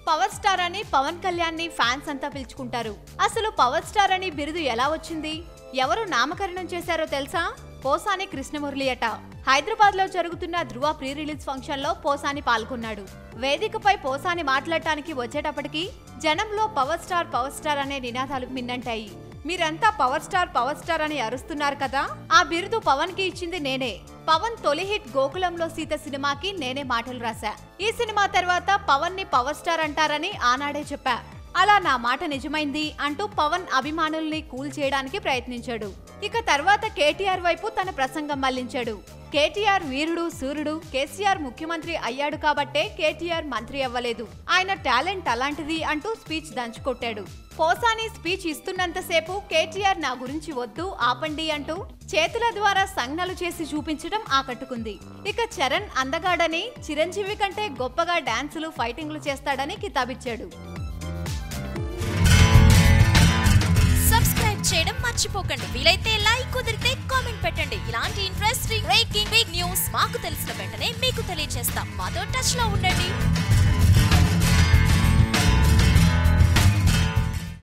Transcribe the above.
Power star అని పవన్ కళ్యాణ్ ని fans అంతా పిలుచుకుంటారు. అసలు పవర్ స్టార్ అని బిరుదు ఎలా వచ్చింది, ఎవరు నామకరణం చేశారో తెలుసా? పోసాని కృష్ణమురళి అట. హైదరాబాద్ లో జరుగుతున్న ధృవ ప్రీ రిలీజ్ ఫంక్షన్ లో పోసాని పాల్గొన్నాడు. వేదికపై పోసాని మాట్లాడటానికి వచ్చేటప్పటికి జనంలో పవర్ స్టార్ అనే నినాదాలు మిన్నంటాయి. మీరంతా పవర్ స్టార్ అని అరుస్తున్నారు కదా, ఆ బిరుదు పవన్ కి ఇచ్చింది నేనే. పవన్ తొలి హిట్ గోకులంలో సీత సినిమాకి నేనే మాటలు రాశా. ఈ సినిమా తర్వాత పవన్ ని పవర్ స్టార్ అంటారని ఆనాడే చెప్పా. అలా నా మాట నిజమైంది అంటూ పవన్ అభిమానుల్ని కూల్ చేయడానికి ప్రయత్నించాడు. ఇక తర్వాత కేటీఆర్ వైపు తన ప్రసంగం మళ్లించాడు. కేటీఆర్ వీరుడు సూర్యుడు, కేసీఆర్ ముఖ్యమంత్రి అయ్యాడు కాబట్టే కేటీఆర్ మంత్రి అవ్వలేదు, ఆయన టాలెంట్ అలాంటిది అంటూ స్పీచ్ దంచుకొట్టాడు. పోసాని స్పీచ్ ఇస్తున్నంతసేపు కేటీఆర్ నా గురించి వద్దు ఆపండి అంటూ చేతుల ద్వారా సంజ్ఞలు చేసి చూపించడం ఆకట్టుకుంది. ఇక చరణ్ అందగాడని, చిరంజీవి కంటే గొప్పగా డాన్సులు ఫైటింగ్లు చేస్తాడని కితాబిచ్చాడు. సబ్స్క్రైబ్ చేయడం మర్చిపోకండి. వీలైతే లైక్, కుదిరితే కామెంట్ పెట్టండి. ఇలాంటి ఇంట్రెస్టింగ్ బ్రేకింగ్ న్యూస్ మాకు తెలిసిన వెంటనే మీకు తెలియజేస్తాం. మాతో టచ్ లో ఉండండి.